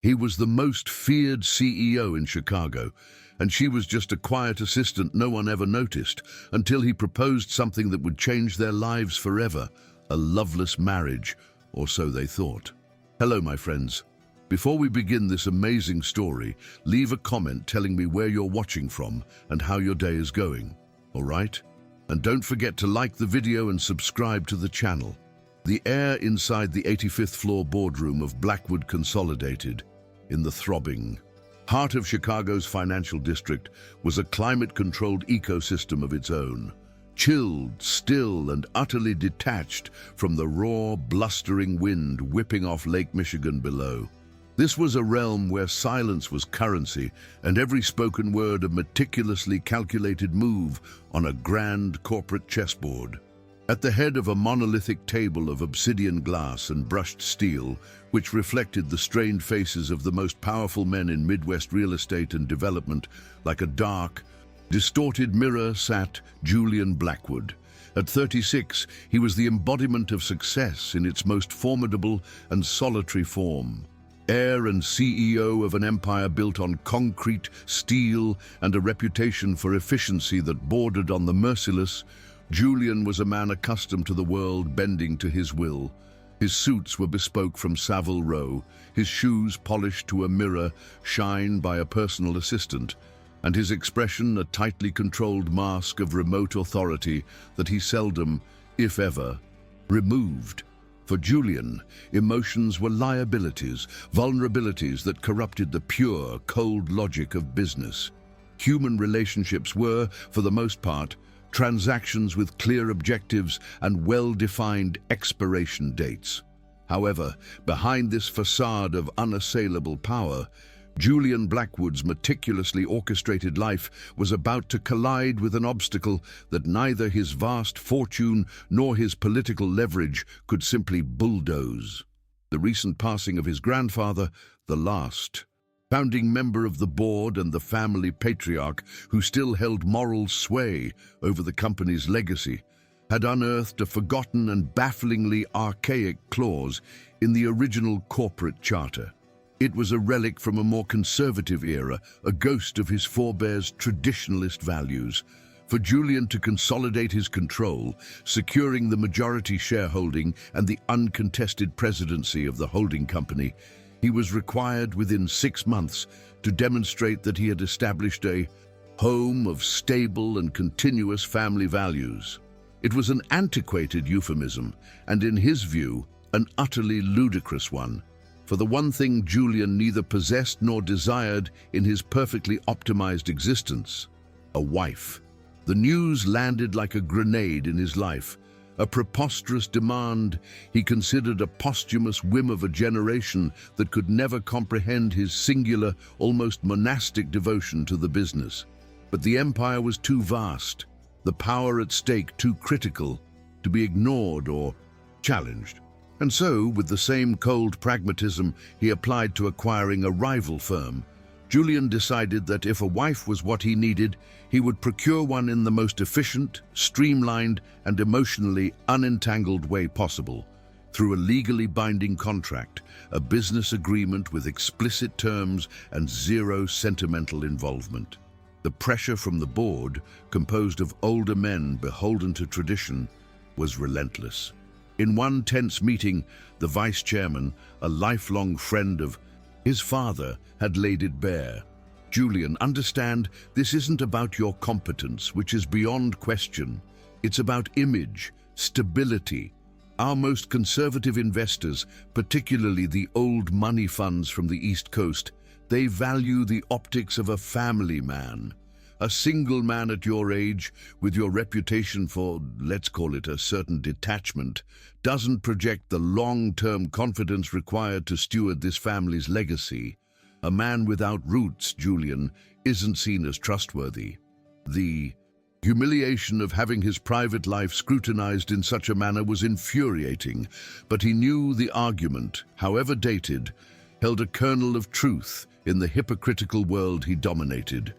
He was the most feared CEO in Chicago, and she was just a quiet assistant no one ever noticed until he proposed something that would change their lives forever, a loveless marriage, or so they thought. Hello, my friends. Before we begin this amazing story, leave a comment telling me where you're watching from and how your day is going, all right? And don't forget to like the video and subscribe to the channel. The air inside the 85th floor boardroom of Blackwood Consolidated, in the throbbing heart of Chicago's financial district, was a climate-controlled ecosystem of its own, chilled, still, and utterly detached from the raw, blustering wind whipping off Lake Michigan below. This was a realm where silence was currency and every spoken word a meticulously calculated move on a grand corporate chessboard. At the head of a monolithic table of obsidian glass and brushed steel, which reflected the strained faces of the most powerful men in Midwest real estate and development, like a dark, distorted mirror sat Julian Blackwood. At 36, he was the embodiment of success in its most formidable and solitary form. Heir and CEO of an empire built on concrete, steel, and a reputation for efficiency that bordered on the merciless, Julian was a man accustomed to the world bending to his will. His suits were bespoke from Savile Row, his shoes polished to a mirror shine by a personal assistant, and his expression a tightly controlled mask of remote authority that he seldom, if ever, removed. For Julian, emotions were liabilities, vulnerabilities that corrupted the pure, cold logic of business. Human relationships were, for the most part, transactions with clear objectives and well-defined expiration dates. However, behind this facade of unassailable power, Julian Blackwood's meticulously orchestrated life was about to collide with an obstacle that neither his vast fortune nor his political leverage could simply bulldoze. The recent passing of his grandfather, the last founding member of the board and the family patriarch who still held moral sway over the company's legacy, had unearthed a forgotten and bafflingly archaic clause in the original corporate charter. It was a relic from a more conservative era, a ghost of his forebears' traditionalist values. For Julian to consolidate his control, securing the majority shareholding and the uncontested presidency of the holding company, he was required within 6 months to demonstrate that he had established a home of stable and continuous family values. It was an antiquated euphemism, and in his view, an utterly ludicrous one. For the one thing Julian neither possessed nor desired in his perfectly optimized existence: a wife. The news landed like a grenade in his life, a preposterous demand he considered a posthumous whim of a generation that could never comprehend his singular, almost monastic devotion to the business. But the empire was too vast, the power at stake too critical to be ignored or challenged. And so, with the same cold pragmatism he applied to acquiring a rival firm, Julian decided that if a wife was what he needed, he would procure one in the most efficient, streamlined, and emotionally unentangled way possible, through a legally binding contract, a business agreement with explicit terms and zero sentimental involvement. The pressure from the board, composed of older men beholden to tradition, was relentless. In one tense meeting, the vice chairman, a lifelong friend of his father, had laid it bare. "Julian, understand, this isn't about your competence, which is beyond question. It's about image, stability. Our most conservative investors, particularly the old money funds from the East Coast, they value the optics of a family man. A single man at your age, with your reputation for, let's call it a certain detachment, doesn't project the long-term confidence required to steward this family's legacy. A man without roots, Julian, isn't seen as trustworthy." The humiliation of having his private life scrutinized in such a manner was infuriating, but he knew the argument, however dated, held a kernel of truth in the hypocritical world he dominated.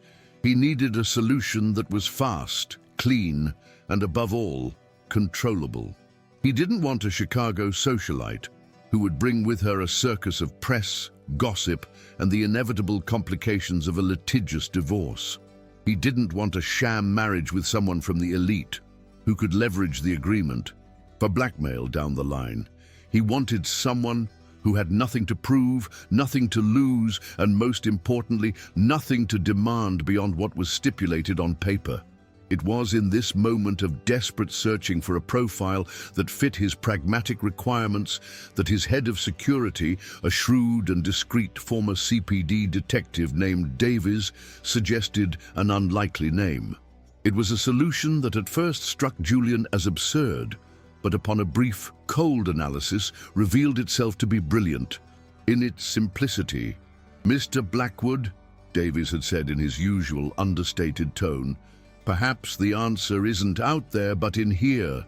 He needed a solution that was fast, clean, and above all, controllable. He didn't want a Chicago socialite who would bring with her a circus of press, gossip, and the inevitable complications of a litigious divorce. He didn't want a sham marriage with someone from the elite, who could leverage the agreement for blackmail down the line. He wanted someone who had nothing to prove, nothing to lose, and most importantly, nothing to demand beyond what was stipulated on paper. It was in this moment of desperate searching for a profile that fit his pragmatic requirements that his head of security, a shrewd and discreet former CPD detective named Davies, suggested an unlikely name. It was a solution that at first struck Julian as absurd, but upon a brief, cold analysis revealed itself to be brilliant. In its simplicity, "Mr. Blackwood," Davies had said in his usual understated tone, "perhaps the answer isn't out there but in here.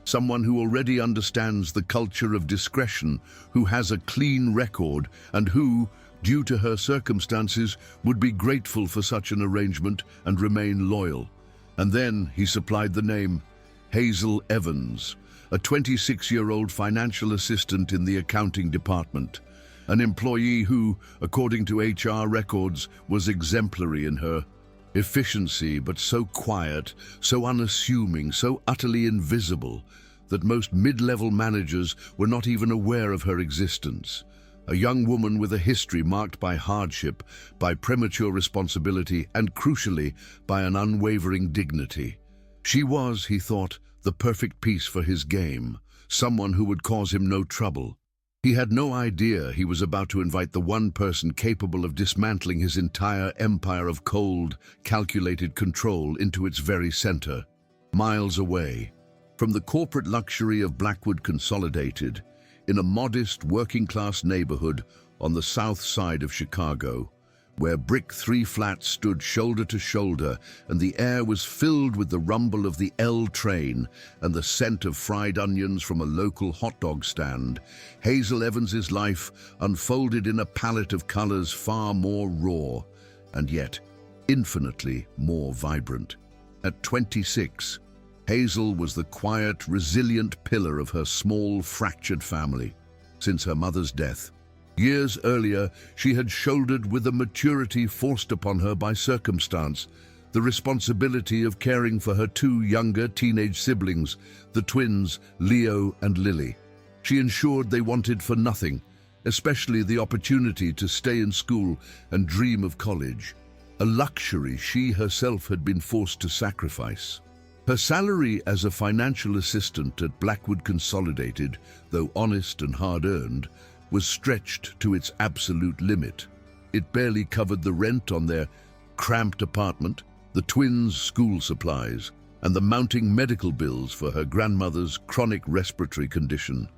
Someone who already understands the culture of discretion, who has a clean record, and who, due to her circumstances, would be grateful for such an arrangement and remain loyal." And then he supplied the name Hazel Evans, a 26-year-old financial assistant in the accounting department, an employee who, according to HR records, was exemplary in her efficiency, but so quiet, so unassuming, so utterly invisible that most mid-level managers were not even aware of her existence. A young woman with a history marked by hardship, by premature responsibility, and crucially, by an unwavering dignity. She was, he thought, the perfect piece for his game, someone who would cause him no trouble. He had no idea he was about to invite the one person capable of dismantling his entire empire of cold, calculated control into its very center. Miles away, from the corporate luxury of Blackwood Consolidated, in a modest working-class neighborhood on the south side of Chicago, where brick 3 flats stood shoulder to shoulder and the air was filled with the rumble of the L train and the scent of fried onions from a local hot dog stand, Hazel Evans's life unfolded in a palette of colors far more raw and yet infinitely more vibrant. At 26, Hazel was the quiet, resilient pillar of her small, fractured family. Since her mother's death, years earlier, she had shouldered with a maturity forced upon her by circumstance the responsibility of caring for her 2 younger teenage siblings, the twins Leo and Lily. She ensured they wanted for nothing, especially the opportunity to stay in school and dream of college, a luxury she herself had been forced to sacrifice. Her salary as a financial assistant at Blackwood Consolidated, though honest and hard-earned, was stretched to its absolute limit. It barely covered the rent on their cramped apartment, the twins' school supplies, and the mounting medical bills for her grandmother's chronic respiratory condition.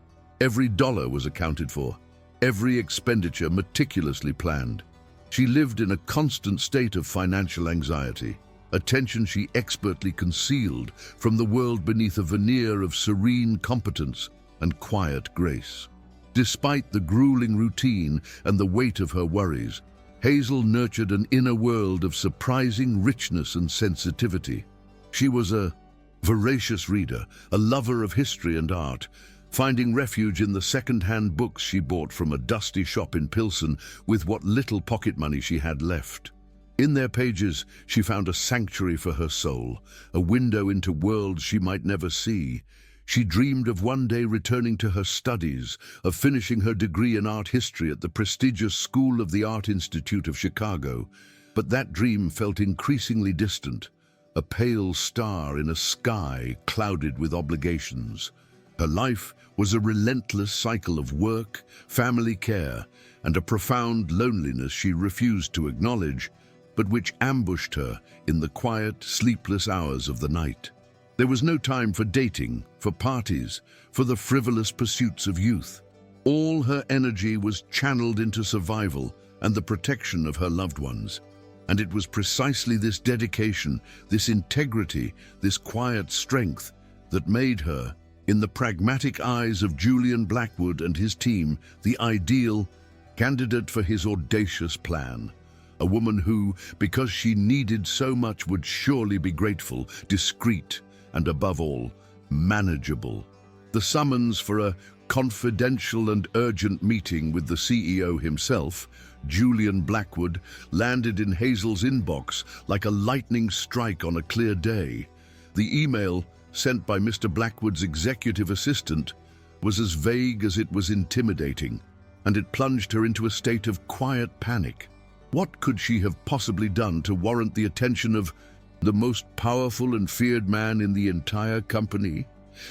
Every dollar was accounted for, every expenditure meticulously planned. She lived in a constant state of financial anxiety, a tension she expertly concealed from the world beneath a veneer of serene competence and quiet grace. Despite the grueling routine and the weight of her worries, Hazel nurtured an inner world of surprising richness and sensitivity. She was a voracious reader, a lover of history and art, finding refuge in the second-hand books she bought from a dusty shop in Pilsen with what little pocket money she had left. In their pages, she found a sanctuary for her soul, a window into worlds she might never see. She dreamed of one day returning to her studies, of finishing her degree in art history at the prestigious School of the Art Institute of Chicago. But that dream felt increasingly distant, a pale star in a sky clouded with obligations. Her life was a relentless cycle of work, family care, and a profound loneliness she refused to acknowledge, but which ambushed her in the quiet, sleepless hours of the night. There was no time for dating, for parties, for the frivolous pursuits of youth. All her energy was channeled into survival and the protection of her loved ones. And it was precisely this dedication, this integrity, this quiet strength that made her, in the pragmatic eyes of Julian Blackwood and his team, the ideal candidate for his audacious plan. A woman who, because she needed so much, would surely be grateful, discreet, and above all, manageable. The summons for a confidential and urgent meeting with the CEO himself, Julian Blackwood, landed in Hazel's inbox like a lightning strike on a clear day. The email, sent by Mr. Blackwood's executive assistant, was as vague as it was intimidating, and it plunged her into a state of quiet panic. What could she have possibly done to warrant the attention of the most powerful and feared man in the entire company?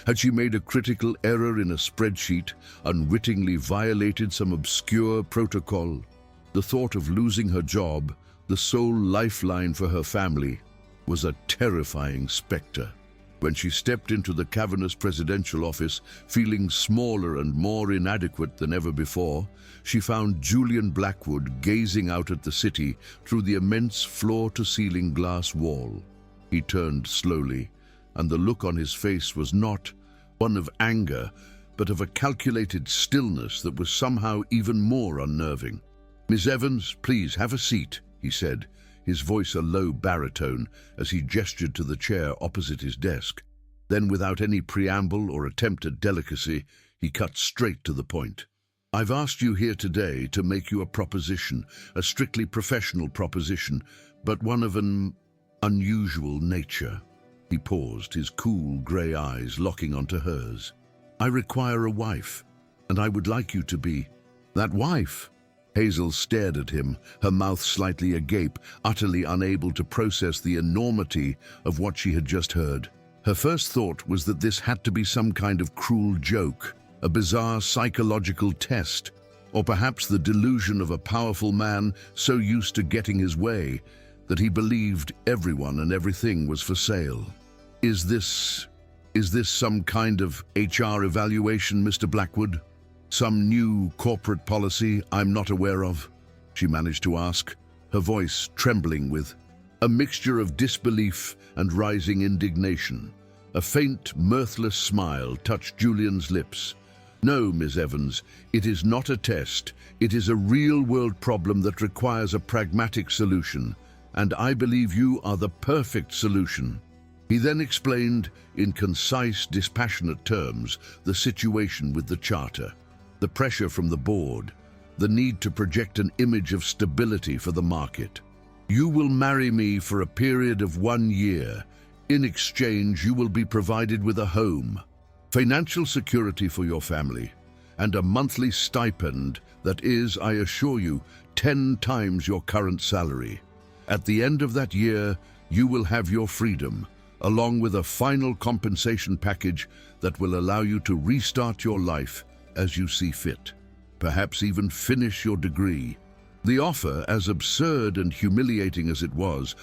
Had she made a critical error in a spreadsheet, unwittingly violated some obscure protocol? The thought of losing her job, the sole lifeline for her family, was a terrifying specter. When she stepped into the cavernous presidential office, feeling smaller and more inadequate than ever before, she found Julian Blackwood gazing out at the city through the immense floor-to-ceiling glass wall. He turned slowly, and the look on his face was not one of anger, but of a calculated stillness that was somehow even more unnerving. "Miss Evans, please have a seat," he said, his voice a low baritone as he gestured to the chair opposite his desk. Then, without any preamble or attempt at delicacy, he cut straight to the point. "I've asked you here today to make you a proposition, a strictly professional proposition, but one of an unusual nature." He paused, his cool grey eyes locking onto hers. "I require a wife, and I would like you to be that wife." Hazel stared at him, her mouth slightly agape, utterly unable to process the enormity of what she had just heard. Her first thought was that this had to be some kind of cruel joke, a bizarre psychological test, or perhaps the delusion of a powerful man so used to getting his way that he believed everyone and everything was for sale. Is this some kind of HR evaluation, Mr. Blackwood? Some new corporate policy I'm not aware of?" she managed to ask, her voice trembling with a mixture of disbelief and rising indignation. A faint, mirthless smile touched Julian's lips. "No, Ms. Evans, it is not a test. It is a real-world problem that requires a pragmatic solution, and I believe you are the perfect solution." He then explained, in concise, dispassionate terms, the situation with the charter. The pressure from the board, the need to project an image of stability for the market. "You will marry me for a period of 1 year. In exchange, you will be provided with a home, financial security for your family, and a monthly stipend that is, I assure you, 10 times your current salary. At the end of that year, you will have your freedom, along with a final compensation package that will allow you to restart your life as you see fit, perhaps even finish your degree." The offer, as absurd and humiliating as it was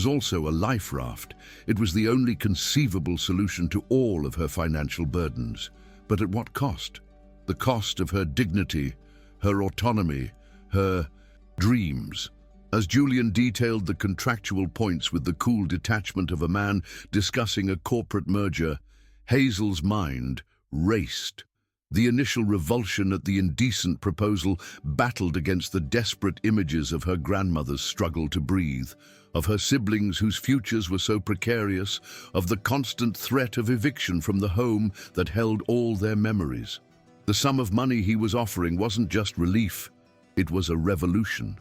also a life raft. It was the only conceivable solution to all of her financial burdens. But at what cost? The cost of her dignity, her autonomy, her dreams. As Julian detailed the contractual points with the cool detachment of a man discussing a corporate merger, Hazel's mind raced. The initial revulsion at the indecent proposal battled against the desperate images of her grandmother's struggle to breathe, of her siblings whose futures were so precarious, of the constant threat of eviction from the home that held all their memories. The sum of money he was offering wasn't just relief, it was a revolution.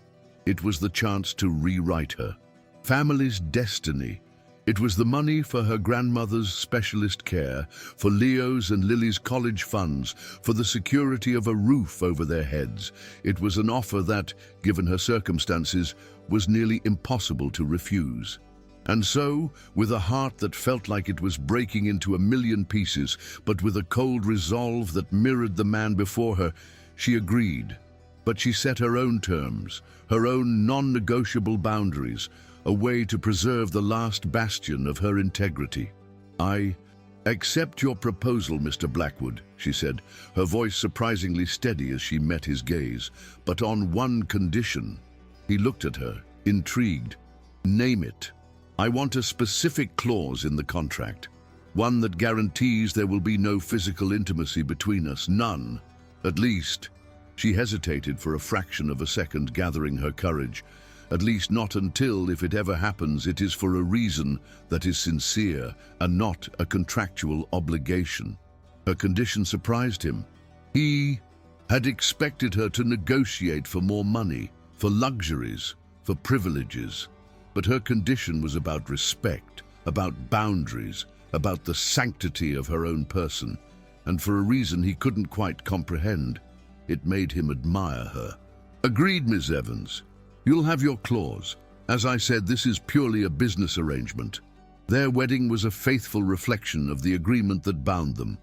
It was the chance to rewrite her family's destiny. It was the money for her grandmother's specialist care, for Leo's and Lily's college funds, for the security of a roof over their heads. It was an offer that, given her circumstances, was nearly impossible to refuse. And so, with a heart that felt like it was breaking into a million pieces, but with a cold resolve that mirrored the man before her, she agreed. But she set her own terms, her own non-negotiable boundaries, a way to preserve the last bastion of her integrity. "I accept your proposal, Mr. Blackwood," she said, her voice surprisingly steady as she met his gaze, "but on one condition." He looked at her, intrigued. "Name it." "I want a specific clause in the contract, one that guarantees there will be no physical intimacy between us, none. At least," she hesitated for a fraction of a second, gathering her courage, "at least not until, if it ever happens, it is for a reason that is sincere and not a contractual obligation." Her condition surprised him. He had expected her to negotiate for more money, for luxuries, for privileges. But her condition was about respect, about boundaries, about the sanctity of her own person. And for a reason he couldn't quite comprehend, it made him admire her. Agreed, Miss Evans. You'll have your clause. As I said, this is purely a business arrangement. Their wedding was a faithful reflection of the agreement that bound them.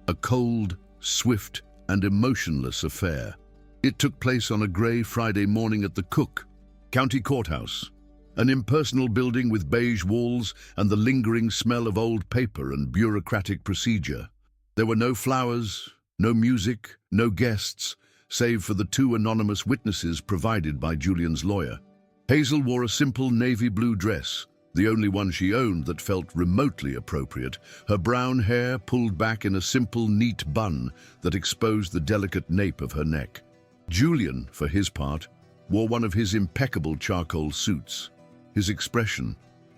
A cold, swift, and emotionless affair. It took place on a grey Friday morning at the Cook County Courthouse, an impersonal building with beige walls and the lingering smell of old paper and bureaucratic procedure. There were no flowers, no music, no guests, save for the two anonymous witnesses provided by Julian's lawyer. Hazel wore a simple navy blue dress, the only one she owned that felt remotely appropriate, her brown hair pulled back in a simple, neat bun that exposed the delicate nape of her neck. Julian, for his part, wore one of his impeccable charcoal suits, his expression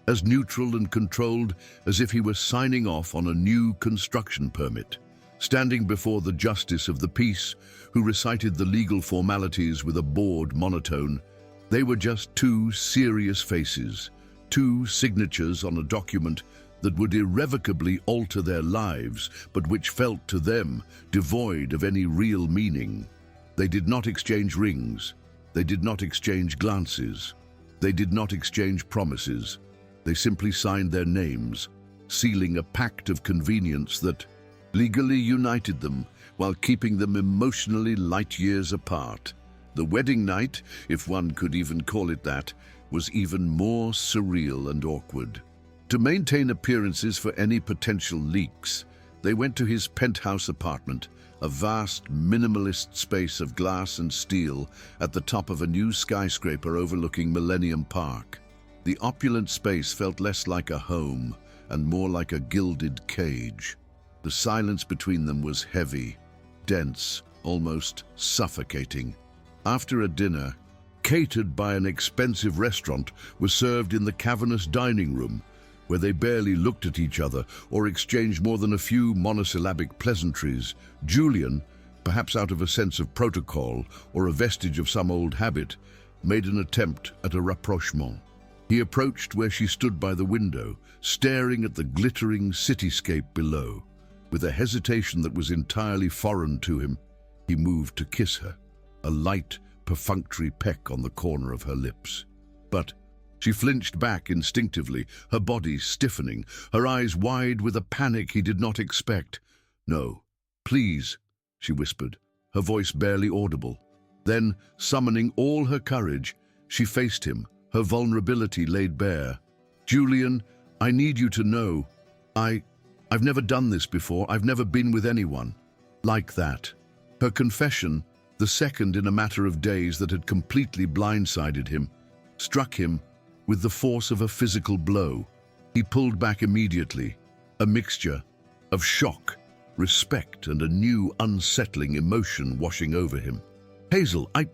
as neutral and controlled as if he were signing off on a new construction permit, standing before the justice of the peace, who recited the legal formalities with a bored monotone. They were just two serious faces, two signatures on a document that would irrevocably alter their lives, but which felt to them devoid of any real meaning. They did not exchange rings. They did not exchange glances. They did not exchange promises. They simply signed their names, sealing a pact of convenience that legally united them while keeping them emotionally light years apart. The wedding night, if one could even call it that, was even more surreal and awkward. To maintain appearances for any potential leaks, they went to his penthouse apartment, a vast, minimalist space of glass and steel at the top of a new skyscraper overlooking Millennium Park. The opulent space felt less like a home and more like a gilded cage. The silence between them was heavy, dense, almost suffocating. After a dinner, catered by an expensive restaurant, was served in the cavernous dining room, where they barely looked at each other or exchanged more than a few monosyllabic pleasantries. Julian, perhaps out of a sense of protocol or a vestige of some old habit, made an attempt at a rapprochement. He approached where she stood by the window, staring at the glittering cityscape below. With a hesitation that was entirely foreign to him, he moved to kiss her, a light, perfunctory peck on the corner of her lips. But she flinched back instinctively, her body stiffening, her eyes wide with a panic he did not expect. "No, please," she whispered, her voice barely audible. Then, summoning all her courage, she faced him, her vulnerability laid bare. "Julian, I need you to know, I've never done this before. I've never been with anyone like that." Her confession, the second in a matter of days that had completely blindsided him, struck him with the force of a physical blow. He pulled back immediately, a mixture of shock, respect, and a new, unsettling emotion washing over him. "Hazel, I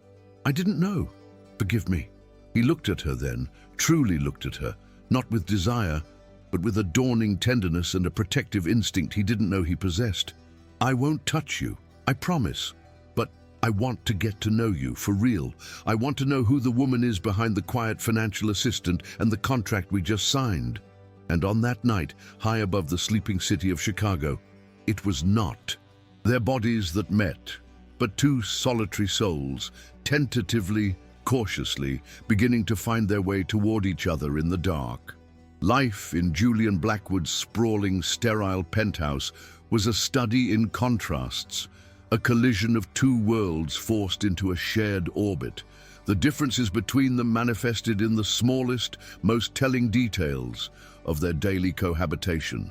didn't know. Forgive me." He looked at her then, truly looked at her, not with desire, but with a dawning tenderness and a protective instinct he didn't know he possessed. "I won't touch you, I promise. But I want to get to know you, for real. I want to know who the woman is behind the quiet financial assistant and the contract we just signed." And on that night, high above the sleeping city of Chicago, it was not their bodies that met, but two solitary souls, tentatively, cautiously, beginning to find their way toward each other in the dark. Life in Julian Blackwood's sprawling, sterile penthouse was a study in contrasts, a collision of two worlds forced into a shared orbit. The differences between them manifested in the smallest, most telling details of their daily cohabitation.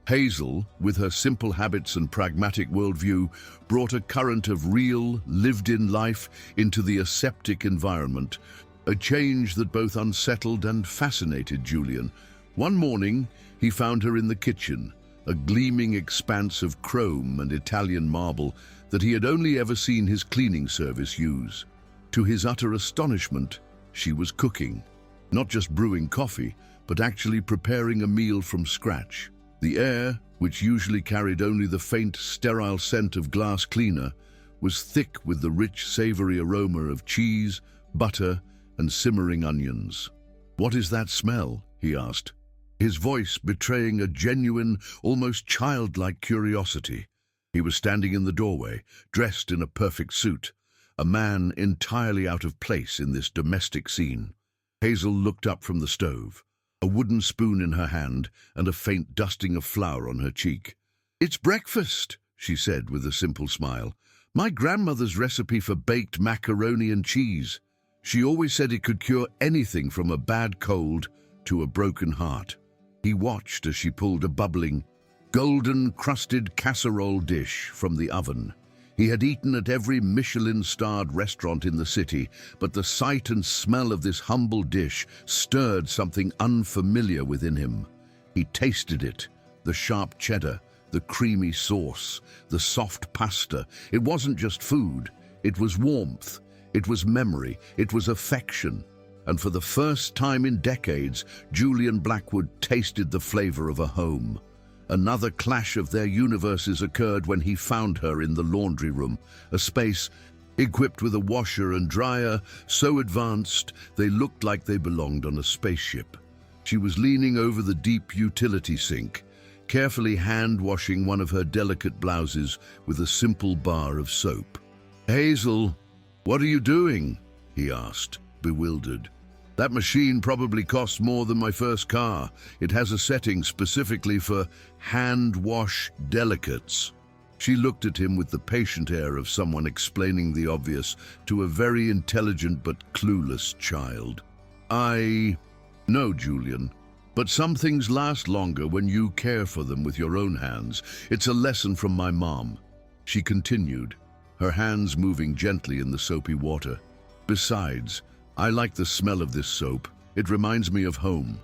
Hazel, with her simple habits and pragmatic worldview, brought a current of real, lived-in life into the aseptic environment, a change that both unsettled and fascinated Julian. One morning, he found her in the kitchen, a gleaming expanse of chrome and Italian marble that he had only ever seen his cleaning service use. To his utter astonishment, she was cooking, not just brewing coffee, but actually preparing a meal from scratch. The air, which usually carried only the faint, sterile scent of glass cleaner, was thick with the rich, savory aroma of cheese, butter, and simmering onions. "What is that smell?" he asked, his voice betraying a genuine, almost childlike curiosity. He was standing in the doorway, dressed in a perfect suit, a man entirely out of place in this domestic scene. Hazel looked up from the stove, a wooden spoon in her hand and a faint dusting of flour on her cheek. "It's breakfast," she said with a simple smile. "My grandmother's recipe for baked macaroni and cheese. She always said it could cure anything from a bad cold to a broken heart." He watched as she pulled a bubbling, golden-crusted casserole dish from the oven. He had eaten at every Michelin-starred restaurant in the city, but the sight and smell of this humble dish stirred something unfamiliar within him. He tasted it, the sharp cheddar, the creamy sauce, the soft pasta. It wasn't just food, it was warmth, it was memory, it was affection. And for the first time in decades, Julian Blackwood tasted the flavor of a home. Another clash of their universes occurred when he found her in the laundry room, a space equipped with a washer and dryer so advanced they looked like they belonged on a spaceship. She was leaning over the deep utility sink, carefully hand-washing one of her delicate blouses with a simple bar of soap. "Hazel, what are you doing?" he asked, bewildered. "That machine probably costs more than my first car. It has a setting specifically for hand-wash delicates." She looked at him with the patient air of someone explaining the obvious to a very intelligent but clueless child. "I know, Julian, but some things last longer when you care for them with your own hands. It's a lesson from my mom," she continued, her hands moving gently in the soapy water. "Besides, I like the smell of this soap. It reminds me of home."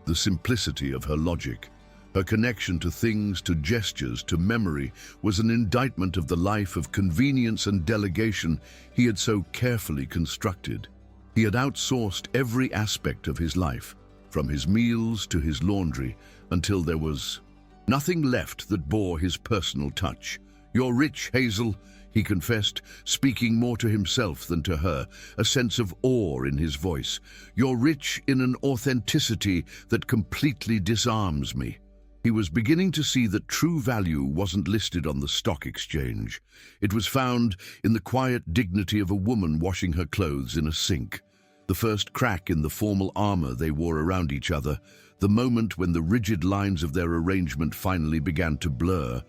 The simplicity of her logic, her connection to things, to gestures, to memory, was an indictment of the life of convenience and delegation he had so carefully constructed. He had outsourced every aspect of his life, from his meals to his laundry, until there was nothing left that bore his personal touch. "You're rich, Hazel," he confessed, speaking more to himself than to her, a sense of awe in his voice. "You're rich in an authenticity that completely disarms me." He was beginning to see that true value wasn't listed on the stock exchange. It was found in the quiet dignity of a woman washing her clothes in a sink, the first crack in the formal armor they wore around each other, the moment when the rigid lines of their arrangement finally began to blur,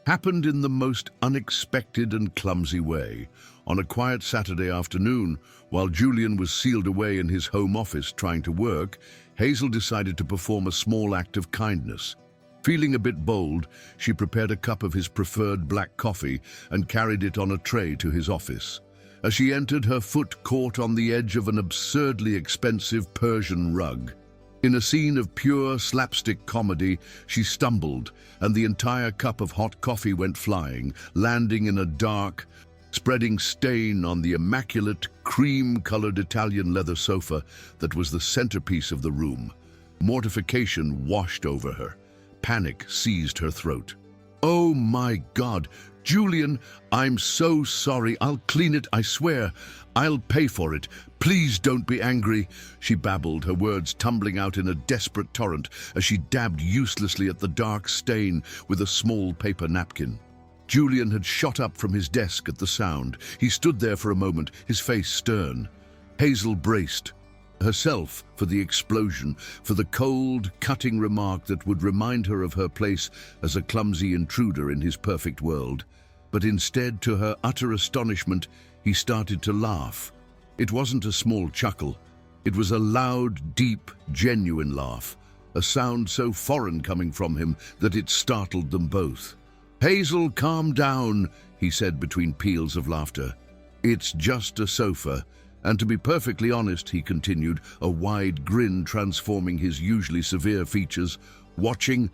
happened in the most unexpected and clumsy way. On a quiet Saturday afternoon, while Julian was sealed away in his home office trying to work, Hazel decided to perform a small act of kindness. Feeling a bit bold, she prepared a cup of his preferred black coffee and carried it on a tray to his office. As she entered, her foot caught on the edge of an absurdly expensive Persian rug. In a scene of pure slapstick comedy, she stumbled, and the entire cup of hot coffee went flying, landing in a dark, spreading stain on the immaculate, cream-colored Italian leather sofa that was the centerpiece of the room. Mortification washed over her. Panic seized her throat. "Oh my God! Julian, I'm so sorry. I'll clean it, I swear. I'll pay for it. Please don't be angry," she babbled, her words tumbling out in a desperate torrent as she dabbed uselessly at the dark stain with a small paper napkin. Julian had shot up from his desk at the sound. He stood there for a moment, his face stern. Hazel braced herself for the explosion, for the cold, cutting remark that would remind her of her place as a clumsy intruder in his perfect world. But instead, to her utter astonishment, he started to laugh. It wasn't a small chuckle. It was a loud, deep, genuine laugh, a sound so foreign coming from him that it startled them both. "Hazel, calm down," he said between peals of laughter. "It's just a sofa. And to be perfectly honest," he continued, a wide grin transforming his usually severe features, "watching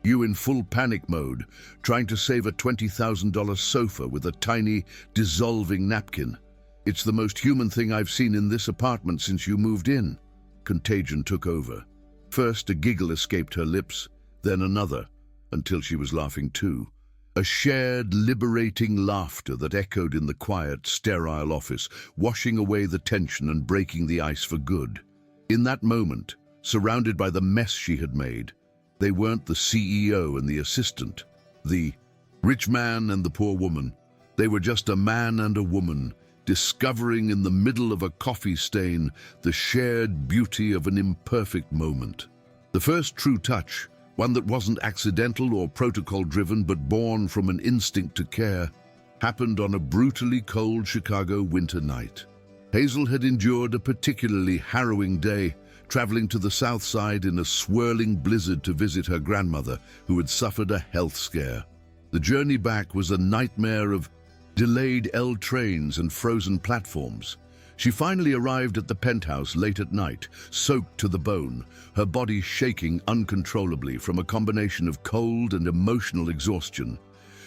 you in full panic mode, trying to save a $20,000 sofa with a tiny, dissolving napkin. It's the most human thing I've seen in this apartment since you moved in." Contagion took over. First a giggle escaped her lips, then another, until she was laughing too. A shared, liberating laughter that echoed in the quiet, sterile office, washing away the tension and breaking the ice for good. In that moment, surrounded by the mess she had made, they weren't the CEO and the assistant, the rich man and the poor woman. They were just a man and a woman, discovering in the middle of a coffee stain the shared beauty of an imperfect moment. The first true touch, one that wasn't accidental or protocol-driven but born from an instinct to care, happened on a brutally cold Chicago winter night. Hazel had endured a particularly harrowing day, traveling to the South Side in a swirling blizzard to visit her grandmother, who had suffered a health scare. The journey back was a nightmare of delayed L trains and frozen platforms. She finally arrived at the penthouse late at night, soaked to the bone, her body shaking uncontrollably from a combination of cold and emotional exhaustion.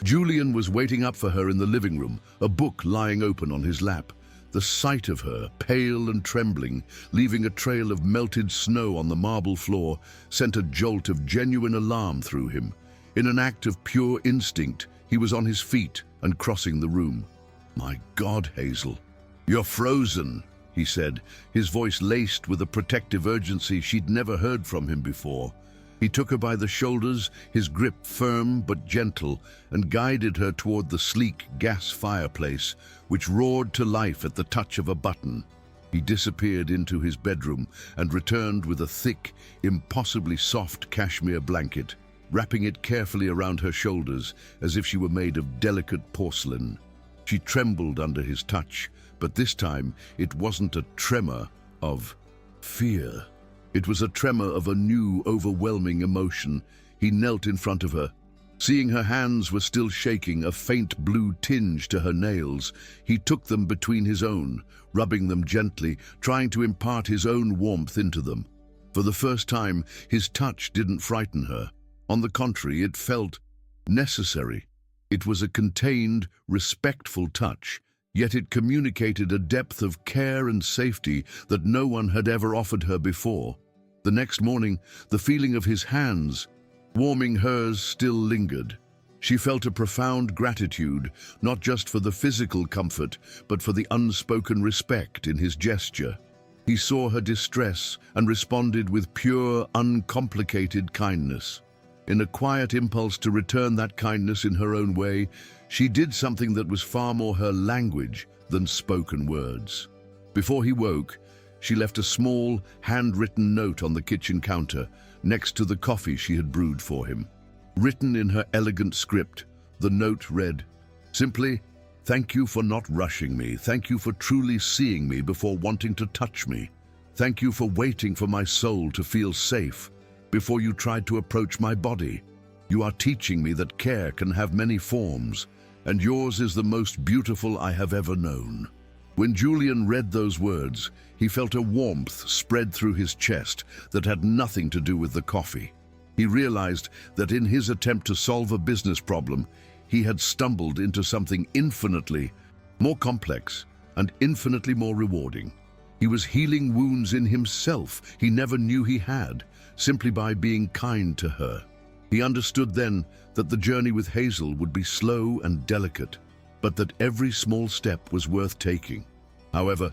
Julian was waiting up for her in the living room, a book lying open on his lap. The sight of her, pale and trembling, leaving a trail of melted snow on the marble floor, sent a jolt of genuine alarm through him. In an act of pure instinct, he was on his feet and crossing the room. "My God, Hazel. You're frozen," he said, his voice laced with a protective urgency she'd never heard from him before. He took her by the shoulders, his grip firm but gentle, and guided her toward the sleek gas fireplace, which roared to life at the touch of a button. He disappeared into his bedroom and returned with a thick, impossibly soft cashmere blanket, wrapping it carefully around her shoulders as if she were made of delicate porcelain. She trembled under his touch, but this time it wasn't a tremor of fear. It was a tremor of a new, overwhelming emotion. He knelt in front of her. Seeing her hands were still shaking, a faint blue tinge to her nails, he took them between his own, rubbing them gently, trying to impart his own warmth into them. For the first time, his touch didn't frighten her. On the contrary, it felt necessary. It was a contained, respectful touch, yet it communicated a depth of care and safety that no one had ever offered her before. The next morning, the feeling of his hands warming hers still lingered. She felt a profound gratitude, not just for the physical comfort, but for the unspoken respect in his gesture. He saw her distress and responded with pure, uncomplicated kindness. In a quiet impulse to return that kindness in her own way, she did something that was far more her language than spoken words. Before he woke, she left a small, handwritten note on the kitchen counter, next to the coffee she had brewed for him. Written in her elegant script, the note read, simply, "Thank you for not rushing me. Thank you for truly seeing me before wanting to touch me. Thank you for waiting for my soul to feel safe before you tried to approach my body. You are teaching me that care can have many forms, and yours is the most beautiful I have ever known." When Julian read those words, he felt a warmth spread through his chest that had nothing to do with the coffee. He realized that in his attempt to solve a business problem, he had stumbled into something infinitely more complex and infinitely more rewarding. He was healing wounds in himself he never knew he had, simply by being kind to her. He understood then that the journey with Hazel would be slow and delicate, but that every small step was worth taking. However,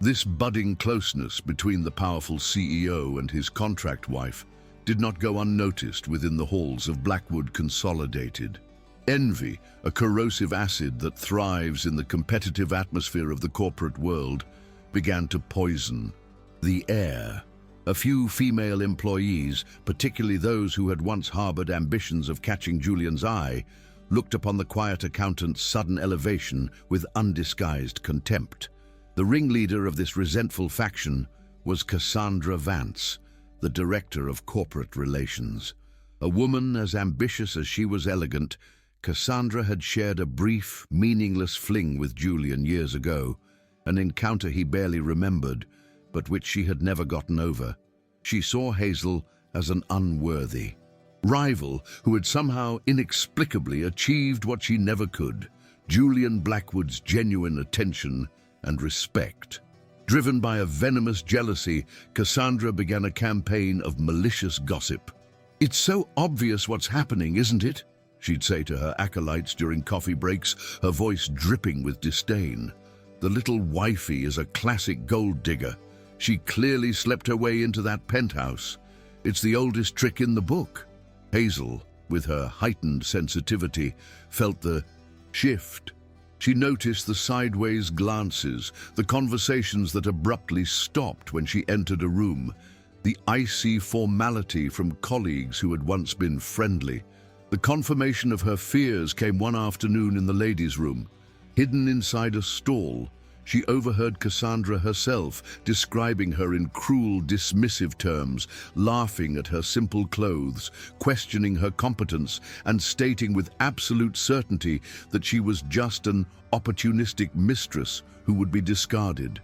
this budding closeness between the powerful CEO and his contract wife did not go unnoticed within the halls of Blackwood Consolidated. Envy, a corrosive acid that thrives in the competitive atmosphere of the corporate world, began to poison the air. A few female employees, particularly those who had once harbored ambitions of catching Julian's eye, looked upon the quiet accountant's sudden elevation with undisguised contempt. The ringleader of this resentful faction was Cassandra Vance, the director of corporate relations. A woman as ambitious as she was elegant, Cassandra had shared a brief, meaningless fling with Julian years ago, an encounter he barely remembered, but which she had never gotten over. She saw Hazel as an unworthy rival who had somehow inexplicably achieved what she never could, Julian Blackwood's genuine attention and respect. Driven by a venomous jealousy, Cassandra began a campaign of malicious gossip. "It's so obvious what's happening, isn't it?" she'd say to her acolytes during coffee breaks, her voice dripping with disdain. The little wifey is a classic gold digger. She clearly slept her way into that penthouse. It's the oldest trick in the book. Hazel, with her heightened sensitivity, felt the shift. She noticed the sideways glances, the conversations that abruptly stopped when she entered a room, the icy formality from colleagues who had once been friendly. The confirmation of her fears came one afternoon in the ladies' room. Hidden inside a stall, she overheard Cassandra herself describing her in cruel, dismissive terms, laughing at her simple clothes, questioning her competence, and stating with absolute certainty that she was just an opportunistic mistress who would be discarded.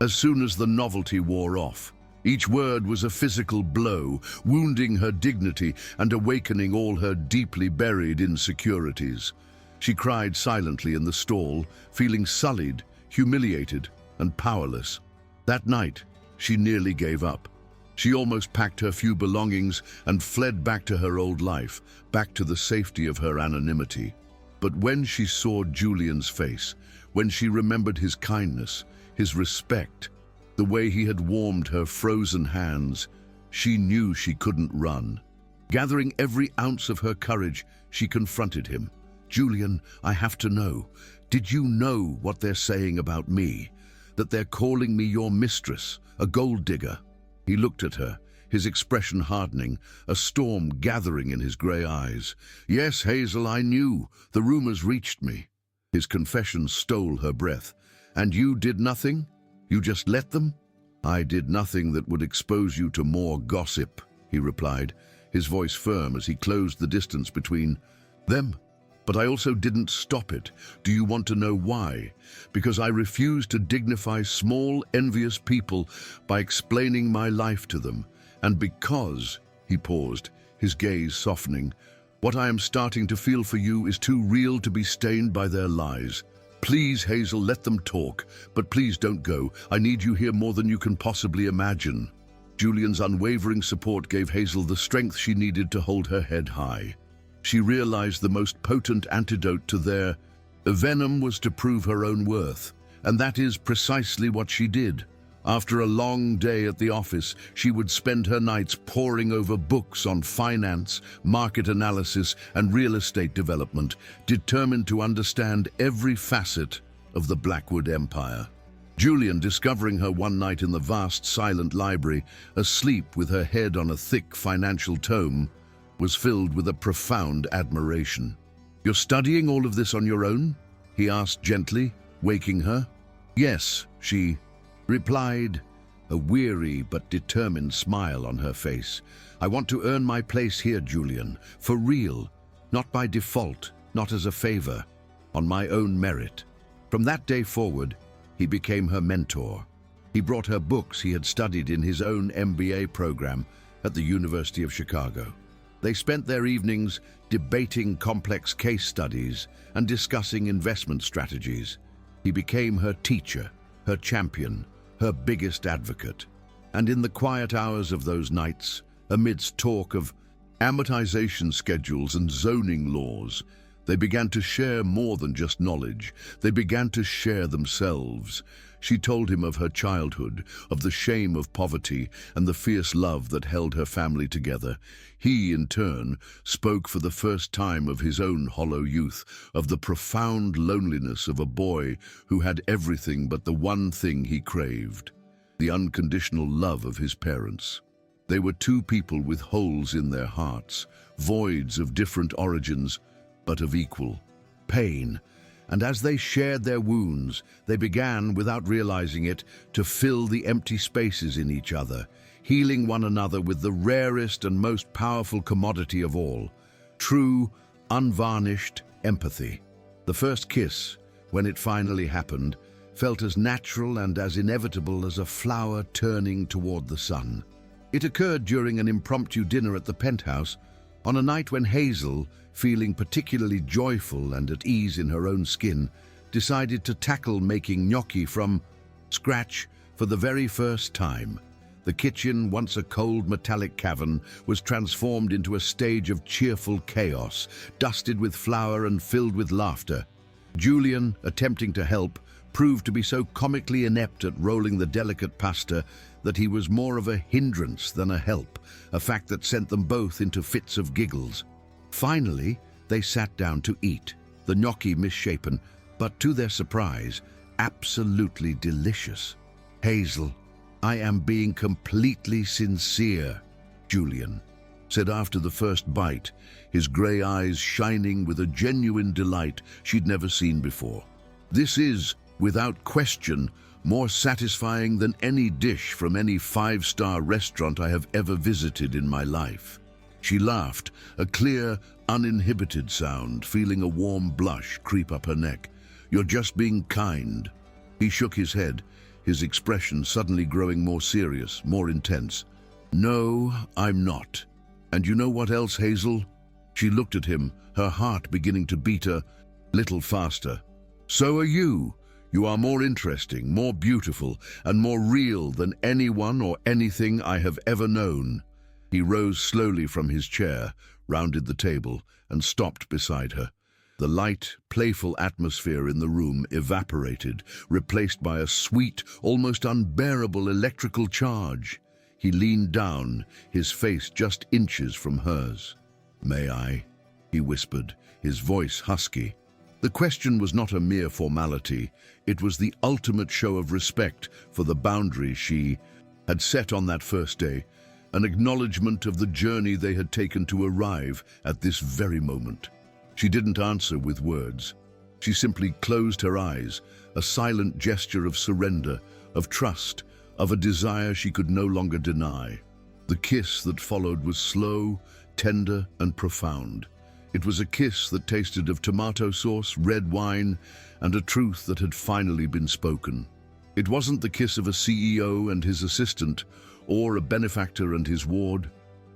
As soon as the novelty wore off, each word was a physical blow, wounding her dignity and awakening all her deeply buried insecurities. She cried silently in the stall, feeling sullied, humiliated, and powerless. That night, she nearly gave up. She almost packed her few belongings and fled back to her old life, back to the safety of her anonymity. But when she saw Julian's face, when she remembered his kindness, his respect, the way he had warmed her frozen hands, she knew she couldn't run. Gathering every ounce of her courage, she confronted him. "Julian, I have to know. Did you know what they're saying about me? That they're calling me your mistress, a gold digger?" He looked at her, his expression hardening, a storm gathering in his grey eyes. "Yes, Hazel, I knew. The rumors reached me." His confession stole her breath. "And you did nothing? You just let them?" "I did nothing that would expose you to more gossip," he replied, his voice firm as he closed the distance between them. "But I also didn't stop it. Do you want to know why? Because I refuse to dignify small, envious people by explaining my life to them. And because," he paused, his gaze softening, "what I am starting to feel for you is too real to be stained by their lies. Please, Hazel, let them talk, but please don't go. I need you here more than you can possibly imagine." Julian's unwavering support gave Hazel the strength she needed to hold her head high. She realized the most potent antidote to their venom was to prove her own worth, and that is precisely what she did. After a long day at the office, she would spend her nights poring over books on finance, market analysis, and real estate development, determined to understand every facet of the Blackwood Empire. Julian, discovering her one night in the vast, silent library, asleep with her head on a thick financial tome, was filled with a profound admiration. "You're studying all of this on your own?" he asked gently, waking her. "Yes," she replied, a weary but determined smile on her face. "I want to earn my place here, Julian, for real, not by default, not as a favor, on my own merit." From that day forward, he became her mentor. He brought her books he had studied in his own MBA program at the University of Chicago. They spent their evenings debating complex case studies and discussing investment strategies. He became her teacher, her champion, her biggest advocate. And in the quiet hours of those nights, amidst talk of amortization schedules and zoning laws, they began to share more than just knowledge. They began to share themselves. She told him of her childhood, of the shame of poverty, and the fierce love that held her family together. He, in turn, spoke for the first time of his own hollow youth, of the profound loneliness of a boy who had everything but the one thing he craved, the unconditional love of his parents. They were two people with holes in their hearts, voids of different origins, but of equal pain. And as they shared their wounds, they began, without realizing it, to fill the empty spaces in each other, healing one another with the rarest and most powerful commodity of all, true, unvarnished empathy. The first kiss, when it finally happened, felt as natural and as inevitable as a flower turning toward the sun. It occurred during an impromptu dinner at the penthouse, on a night when Hazel, feeling particularly joyful and at ease in her own skin, decided to tackle making gnocchi from scratch for the very first time. The kitchen, once a cold metallic cavern, was transformed into a stage of cheerful chaos, dusted with flour and filled with laughter. Julian, attempting to help, proved to be so comically inept at rolling the delicate pasta that he was more of a hindrance than a help, a fact that sent them both into fits of giggles. Finally, they sat down to eat, the gnocchi misshapen, but to their surprise, absolutely delicious. "Hazel, I am being completely sincere," Julian said after the first bite, his grey eyes shining with a genuine delight she'd never seen before. "This is, without question, more satisfying than any dish from any five-star restaurant I have ever visited in my life." She laughed, a clear, uninhibited sound, feeling a warm blush creep up her neck. "You're just being kind." He shook his head, his expression suddenly growing more serious, more intense. "No, I'm not. And you know what else, Hazel?" She looked at him, her heart beginning to beat a little faster. "So are you. You are more interesting, more beautiful, and more real than anyone or anything I have ever known." He rose slowly from his chair, rounded the table, and stopped beside her. The light, playful atmosphere in the room evaporated, replaced by a sweet, almost unbearable electrical charge. He leaned down, his face just inches from hers. "May I?" he whispered, his voice husky. The question was not a mere formality. It was the ultimate show of respect for the boundaries she had set on that first day, an acknowledgement of the journey they had taken to arrive at this very moment. She didn't answer with words. She simply closed her eyes, a silent gesture of surrender, of trust, of a desire she could no longer deny. The kiss that followed was slow, tender, and profound. It was a kiss that tasted of tomato sauce, red wine, and a truth that had finally been spoken. It wasn't the kiss of a CEO and his assistant, or a benefactor and his ward.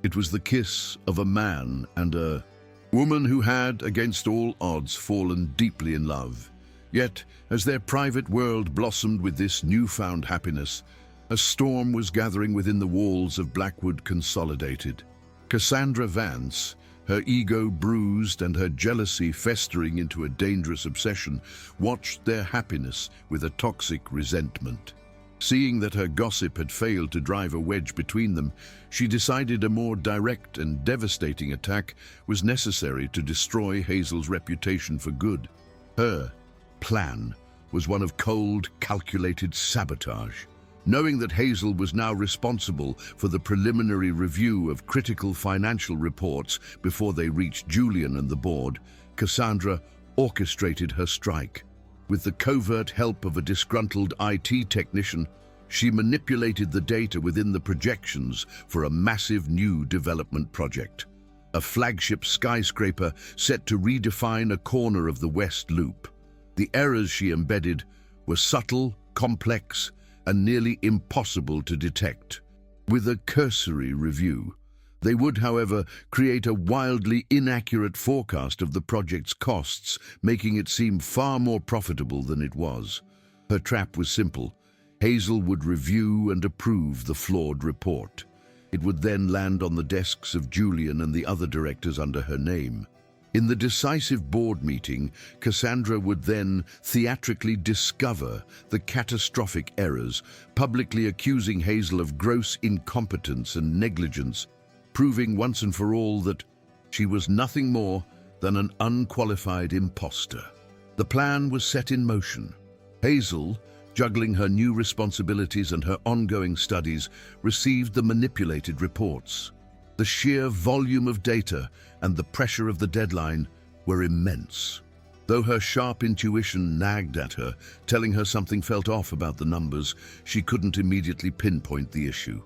It was the kiss of a man and a woman who had, against all odds, fallen deeply in love. Yet, as their private world blossomed with this newfound happiness, a storm was gathering within the walls of Blackwood Consolidated. Cassandra Vance, her ego bruised and her jealousy festering into a dangerous obsession, watched their happiness with a toxic resentment. Seeing that her gossip had failed to drive a wedge between them, she decided a more direct and devastating attack was necessary to destroy Hazel's reputation for good. Her plan was one of cold, calculated sabotage. Knowing that Hazel was now responsible for the preliminary review of critical financial reports before they reached Julian and the board, Cassandra orchestrated her strike. With the covert help of a disgruntled IT technician, she manipulated the data within the projections for a massive new development project. A flagship skyscraper set to redefine a corner of the West Loop. The errors she embedded were subtle, complex, and nearly impossible to detect. With a cursory review, they would, however, create a wildly inaccurate forecast of the project's costs, making it seem far more profitable than it was. Her trap was simple. Hazel would review and approve the flawed report. It would then land on the desks of Julian and the other directors under her name. In the decisive board meeting, Cassandra would then theatrically discover the catastrophic errors, publicly accusing Hazel of gross incompetence and negligence, proving once and for all that she was nothing more than an unqualified imposter. The plan was set in motion. Hazel, juggling her new responsibilities and her ongoing studies, received the manipulated reports. The sheer volume of data and the pressure of the deadline were immense. Though her sharp intuition nagged at her, telling her something felt off about the numbers, she couldn't immediately pinpoint the issue.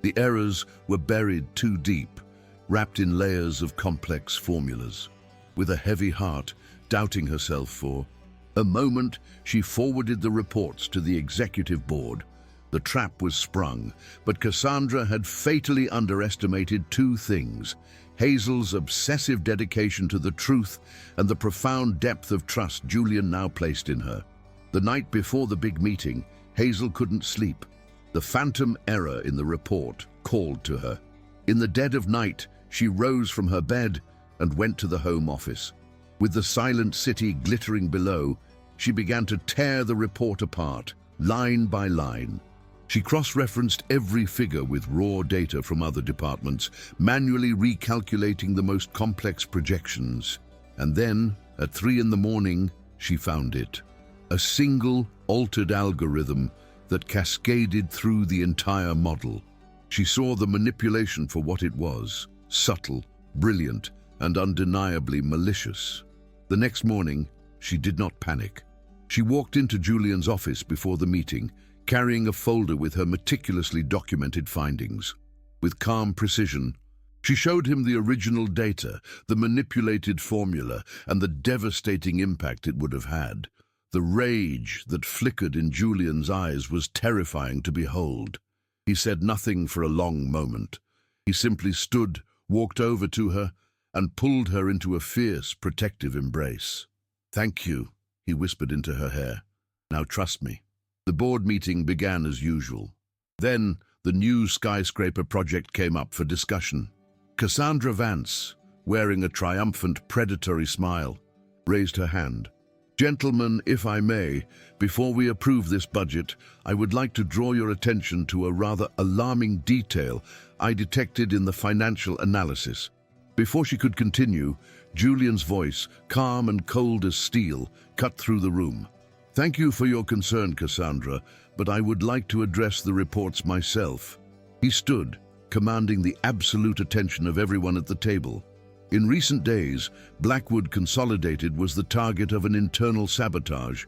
The errors were buried too deep, wrapped in layers of complex formulas. With a heavy heart, doubting herself for a moment, she forwarded the reports to the executive board. The trap was sprung, but Cassandra had fatally underestimated two things: Hazel's obsessive dedication to the truth and the profound depth of trust Julian now placed in her. The night before the big meeting, Hazel couldn't sleep. The phantom error in the report called to her. In the dead of night, she rose from her bed and went to the Home Office. With the silent city glittering below, she began to tear the report apart, line by line. She cross-referenced every figure with raw data from other departments, manually recalculating the most complex projections. And then, at 3 in the morning, she found it. A single, altered algorithm that cascaded through the entire model. She saw the manipulation for what it was: subtle, brilliant, and undeniably malicious. The next morning, she did not panic. She walked into Julian's office before the meeting, carrying a folder with her meticulously documented findings. With calm precision, she showed him the original data, the manipulated formula, and the devastating impact it would have had. The rage that flickered in Julian's eyes was terrifying to behold. He said nothing for a long moment. He simply stood, walked over to her, and pulled her into a fierce, protective embrace. "Thank you," he whispered into her hair. "Now trust me." The board meeting began as usual. Then the new skyscraper project came up for discussion. Cassandra Vance, wearing a triumphant, predatory smile, raised her hand. "Gentlemen, if I may, before we approve this budget, I would like to draw your attention to a rather alarming detail I detected in the financial analysis." Before she could continue, Julian's voice, calm and cold as steel, cut through the room. "Thank you for your concern, Cassandra, but I would like to address the reports myself." He stood, commanding the absolute attention of everyone at the table. In recent days, Blackwood Consolidated was the target of an internal sabotage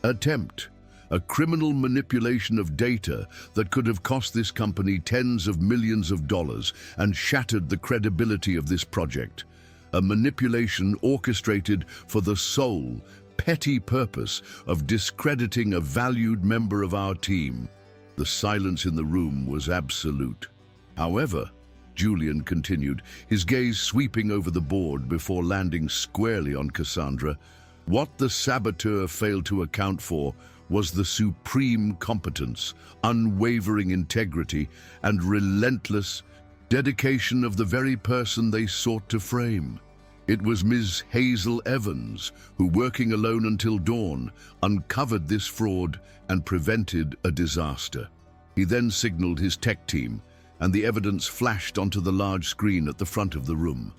attempt, a criminal manipulation of data that could have cost this company tens of millions of dollars and shattered the credibility of this project. A manipulation orchestrated for the sole, petty purpose of discrediting a valued member of our team. The silence in the room was absolute. However, Julian continued, his gaze sweeping over the board before landing squarely on Cassandra, what the saboteur failed to account for was the supreme competence, unwavering integrity, and relentless dedication of the very person they sought to frame. It was Ms. Hazel Evans who, working alone until dawn, uncovered this fraud and prevented a disaster. He then signaled his tech team, and the evidence flashed onto the large screen at the front of the room.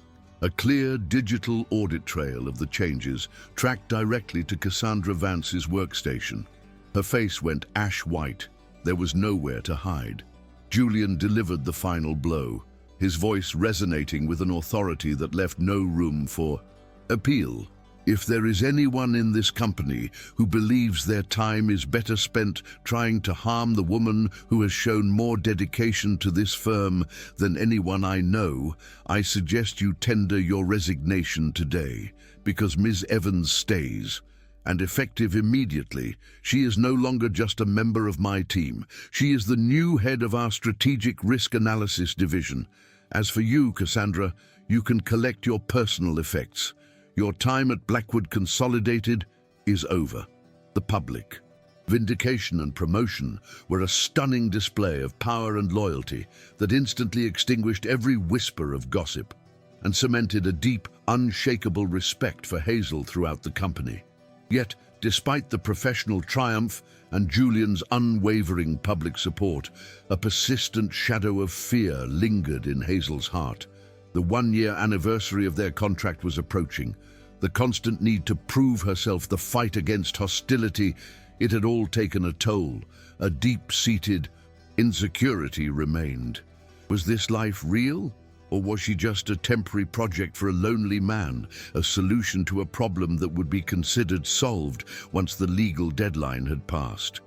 A clear digital audit trail of the changes tracked directly to Cassandra Vance's workstation. Her face went ash white. There was nowhere to hide. Julian delivered the final blow, his voice resonating with an authority that left no room for appeal. "If there is anyone in this company who believes their time is better spent trying to harm the woman who has shown more dedication to this firm than anyone I know, I suggest you tender your resignation today, because Ms. Evans stays. And effective immediately, she is no longer just a member of my team. She is the new head of our Strategic Risk Analysis Division. As for you, Cassandra, you can collect your personal effects. Your time at Blackwood Consolidated is over." The public, vindication and promotion were a stunning display of power and loyalty that instantly extinguished every whisper of gossip and cemented a deep, unshakable respect for Hazel throughout the company. Yet, despite the professional triumph and Julian's unwavering public support, a persistent shadow of fear lingered in Hazel's heart. The one-year anniversary of their contract was approaching. The constant need to prove herself, the fight against hostility, it had all taken a toll. A deep-seated insecurity remained. Was this life real? Or was she just a temporary project for a lonely man, a solution to a problem that would be considered solved once the legal deadline had passed?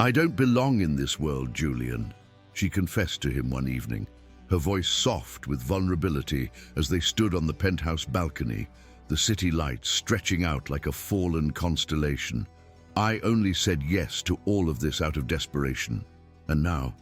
"I don't belong in this world, Julian," she confessed to him one evening, her voice soft with vulnerability as they stood on the penthouse balcony, the city lights stretching out like a fallen constellation. "I only said yes to all of this out of desperation. And now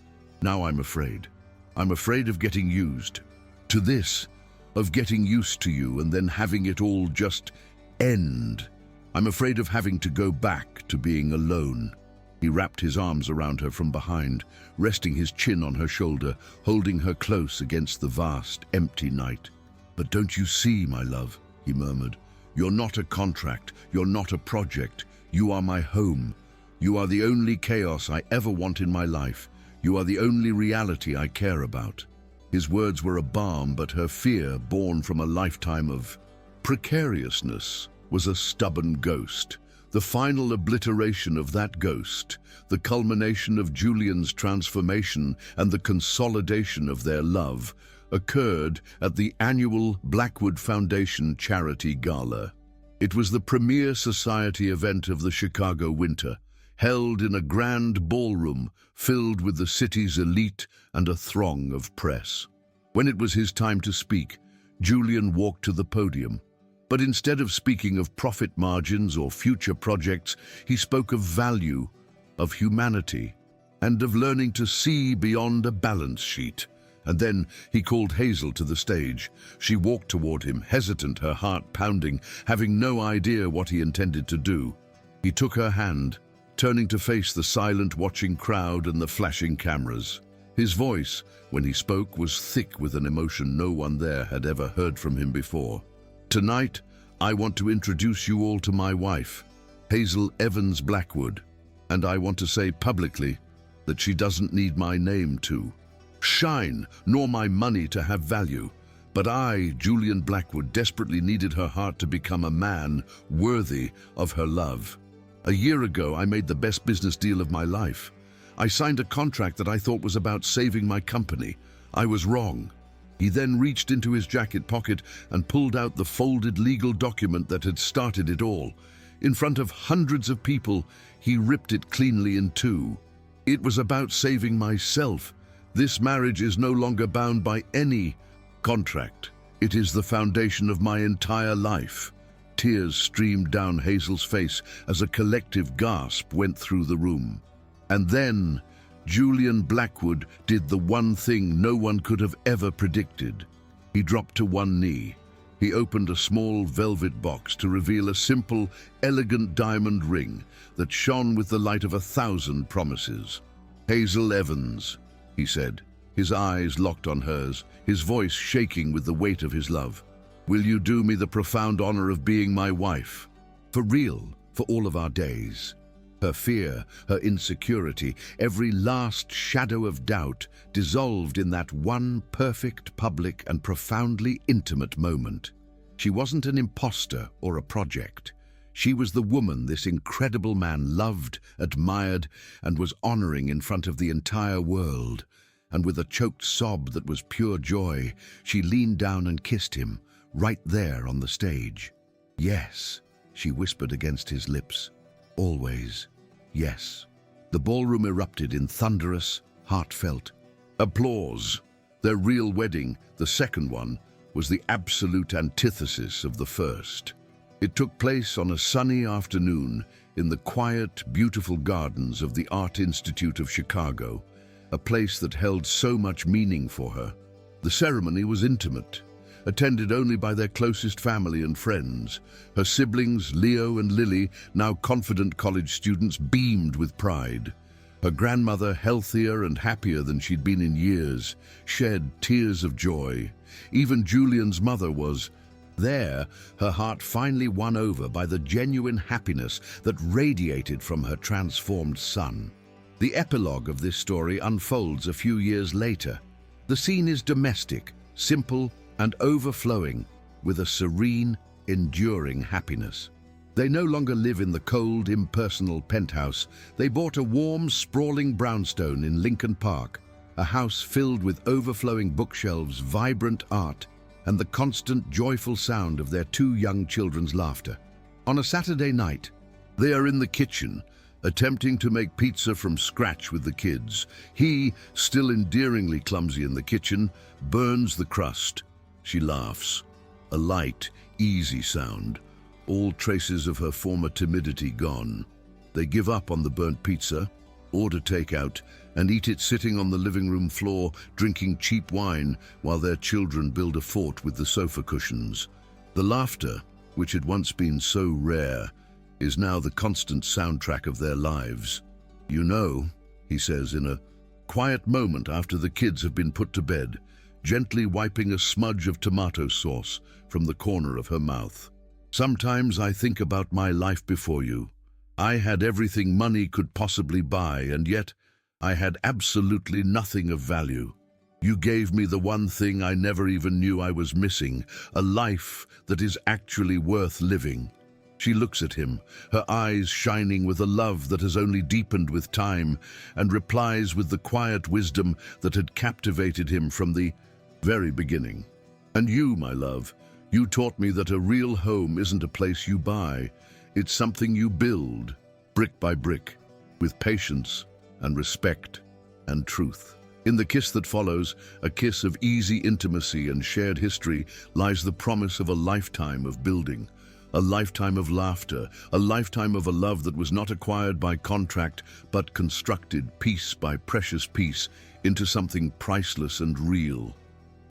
I'm afraid. I'm afraid of getting used. To this, of getting used to you and then having it all just end. I'm afraid of having to go back to being alone." He wrapped his arms around her from behind, resting his chin on her shoulder, holding her close against the vast, empty night. "But don't you see, my love," he murmured, "you're not a contract, you're not a project. You are my home. You are the only chaos I ever want in my life. You are the only reality I care about." His words were a balm, but her fear, born from a lifetime of precariousness, was a stubborn ghost. The final obliteration of that ghost, the culmination of Julian's transformation and the consolidation of their love, occurred at the annual Blackwood Foundation Charity Gala. It was the premier society event of the Chicago winter, held in a grand ballroom filled with the city's elite and a throng of press. When it was his time to speak, Julian walked to the podium. But instead of speaking of profit margins or future projects, he spoke of value, of humanity, and of learning to see beyond a balance sheet. And then he called Hazel to the stage. She walked toward him, hesitant, her heart pounding, having no idea what he intended to do. He took her hand, turning to face the silent, watching crowd and the flashing cameras. His voice, when he spoke, was thick with an emotion no one there had ever heard from him before. "Tonight, I want to introduce you all to my wife, Hazel Evans Blackwood, and I want to say publicly that she doesn't need my name to shine, nor my money to have value. But I, Julian Blackwood, desperately needed her heart to become a man worthy of her love. A year ago, I made the best business deal of my life. I signed a contract that I thought was about saving my company. I was wrong." He then reached into his jacket pocket and pulled out the folded legal document that had started it all. In front of hundreds of people, he ripped it cleanly in two. "It was about saving myself. This marriage is no longer bound by any contract. It is the foundation of my entire life." Tears streamed down Hazel's face as a collective gasp went through the room. And then Julian Blackwood did the one thing no one could have ever predicted. He dropped to one knee. He opened a small velvet box to reveal a simple, elegant diamond ring that shone with the light of 1,000 promises. "Hazel Evans," he said, his eyes locked on hers, his voice shaking with the weight of his love. "Will you do me the profound honor of being my wife? For real, for all of our days?" Her fear, her insecurity, every last shadow of doubt dissolved in that one perfect, public, and profoundly intimate moment. She wasn't an imposter or a project. She was the woman this incredible man loved, admired, and was honoring in front of the entire world. And with a choked sob that was pure joy, she leaned down and kissed him, right there on the stage. "Yes," she whispered against his lips. "Always, yes." The ballroom erupted in thunderous, heartfelt applause. Their real wedding, the second one, was the absolute antithesis of the first. It took place on a sunny afternoon in the quiet, beautiful gardens of the Art Institute of Chicago, a place that held so much meaning for her. The ceremony was intimate, attended only by their closest family and friends. Her siblings, Leo and Lily, now confident college students, beamed with pride. Her grandmother, healthier and happier than she'd been in years, shed tears of joy. Even Julian's mother was there, her heart finally won over by the genuine happiness that radiated from her transformed son. The epilogue of this story unfolds a few years later. The scene is domestic, simple, and overflowing with a serene, enduring happiness. They no longer live in the cold, impersonal penthouse. They bought a warm, sprawling brownstone in Lincoln Park, a house filled with overflowing bookshelves, vibrant art, and the constant, joyful sound of their two young children's laughter. On a Saturday night, they are in the kitchen, attempting to make pizza from scratch with the kids. He, still endearingly clumsy in the kitchen, burns the crust. She laughs. A light, easy sound, all traces of her former timidity gone. They give up on the burnt pizza, order takeout, and eat it sitting on the living room floor, drinking cheap wine while their children build a fort with the sofa cushions. The laughter, which had once been so rare, is now the constant soundtrack of their lives. You know, he says in a quiet moment after the kids have been put to bed, gently wiping a smudge of tomato sauce from the corner of her mouth. Sometimes I think about my life before you. I had everything money could possibly buy, and yet I had absolutely nothing of value. You gave me the one thing I never even knew I was missing, a life that is actually worth living. She looks at him, her eyes shining with a love that has only deepened with time, and replies with the quiet wisdom that had captivated him from the very beginning. And you, my love, you taught me that a real home isn't a place you buy. It's something you build, brick by brick, with patience and respect and truth. In the kiss that follows, a kiss of easy intimacy and shared history, lies the promise of a lifetime of building, a lifetime of laughter, a lifetime of a love that was not acquired by contract, but constructed piece by precious piece into something priceless and real.